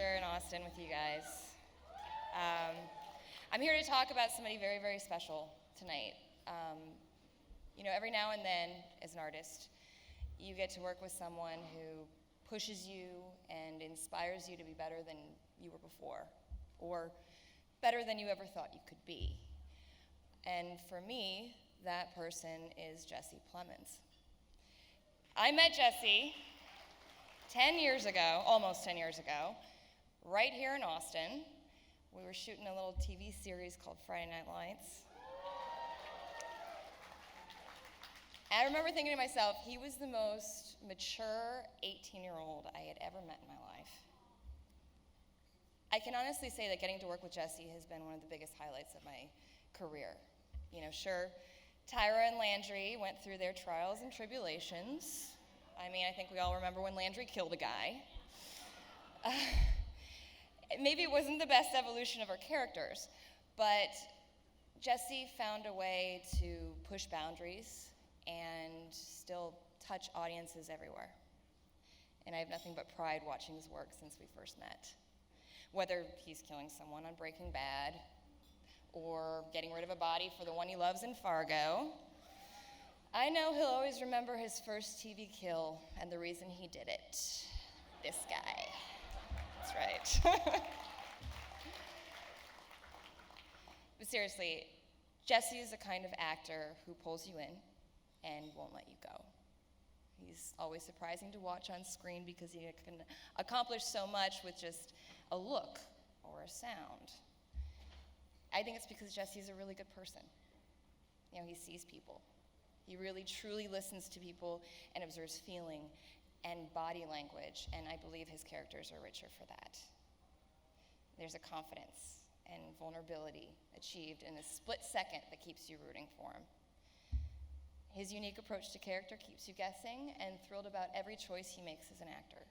here in Austin with you guys. I'm here to talk about somebody very, very special tonight. Every now and then, as an artist, you get to work with someone who pushes you and inspires you to be better than you were before, or better than you ever thought you could be. And for me, that person is Jesse Plemons. I met Jesse 10 years ago, almost 10 years ago, right here in Austin. We were shooting a little TV series called Friday Night Lights. And I remember thinking to myself, he was the most mature 18-year-old I had ever met in my life. I can honestly say that getting to work with Jesse has been one of the biggest highlights of my career. Sure, Tyra and Landry went through their trials and tribulations. I think we all remember when Landry killed a guy. Maybe it wasn't the best evolution of our characters, but Jesse found a way to push boundaries and still touch audiences everywhere. And I have nothing but pride watching his work since we first met. Whether he's killing someone on Breaking Bad, or getting rid of a body for the one he loves in Fargo, I know he'll always remember his first TV kill and the reason he did it. This guy. That's right. But seriously, Jesse is the kind of actor who pulls you in and won't let you go. He's always surprising to watch on screen because he can accomplish so much with just a look or a sound. I think it's because Jesse's a really good person. He sees people. He really, truly listens to people and observes feeling and body language, and I believe his characters are richer for that. There's a confidence and vulnerability achieved in a split second that keeps you rooting for him. His unique approach to character keeps you guessing and thrilled about every choice he makes as an actor.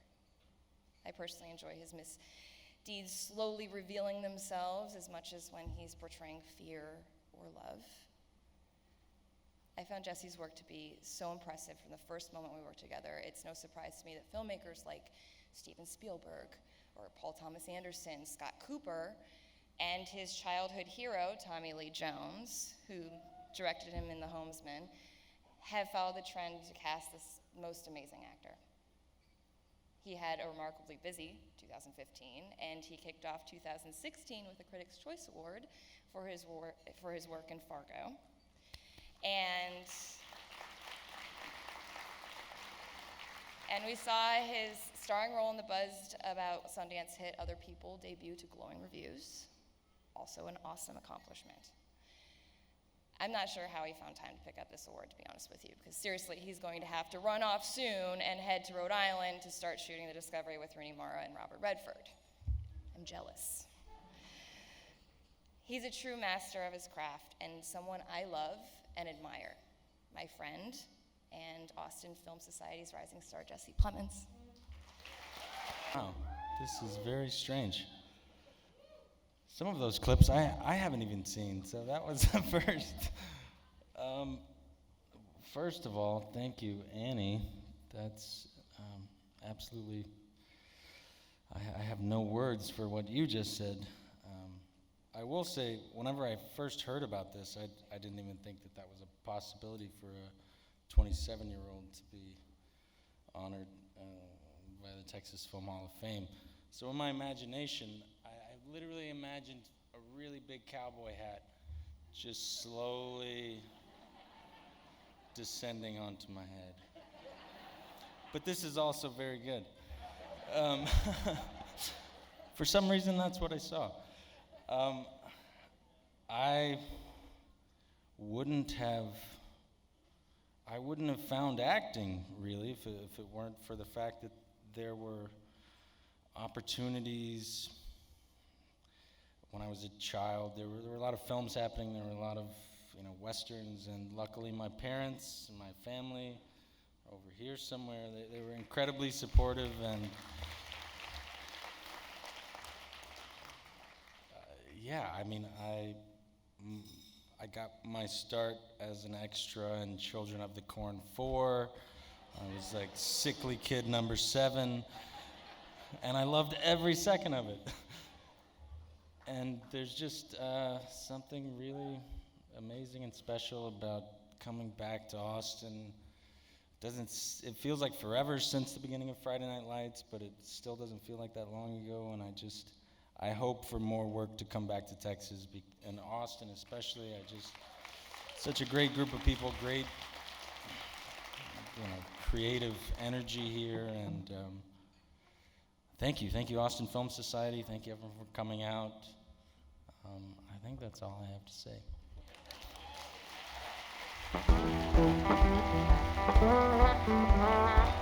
I personally enjoy his misdeeds slowly revealing themselves as much as when he's portraying fear or love. I found Jesse's work to be so impressive from the first moment we worked together. It's no surprise to me that filmmakers like Steven Spielberg or Paul Thomas Anderson, Scott Cooper, and his childhood hero, Tommy Lee Jones, who directed him in The Homesman, have followed the trend to cast this most amazing actor. He had a remarkably busy 2015, and he kicked off 2016 with the Critics' Choice Award for his work in Fargo. And we saw his starring role in the buzzed about Sundance hit Other People debut to glowing reviews. Also an awesome accomplishment. I'm not sure how he found time to pick up this award, to be honest with you, because seriously, he's going to have to run off soon and head to Rhode Island to start shooting The Discovery with Rooney Mara and Robert Redford. I'm jealous. He's a true master of his craft and someone I love and admire. My friend and Austin Film Society's rising star, Jesse Plemons. Wow, this is very strange. Some of those clips I haven't even seen, so that was the first. First of all, thank you, Annie. That's absolutely, I have no words for what you just said. I will say, whenever I first heard about this, I didn't even think that was a possibility for a 27-year-old to be honored by the Texas Film Hall of Fame. So in my imagination, I literally imagined a really big cowboy hat just slowly descending onto my head. But this is also very good. For some reason, that's what I saw. I wouldn't have found acting, really, if it weren't for the fact that there were opportunities. When I was a child, there were a lot of films happening. There were a lot of westerns, and luckily my parents and my family are over here somewhere. They were incredibly supportive, and I got my start as an extra in Children of the Corn 4. I was like sickly kid number 7. and I loved every second of it. And there's just something really amazing and special about coming back to Austin. It feels like forever since the beginning of Friday Night Lights, but it still doesn't feel like that long ago, and I hope for more work to come back to Texas, and Austin especially. Such a great group of people, great, creative energy here, and thank you Austin Film Society, thank you everyone for coming out. I think that's all I have to say. Thank you.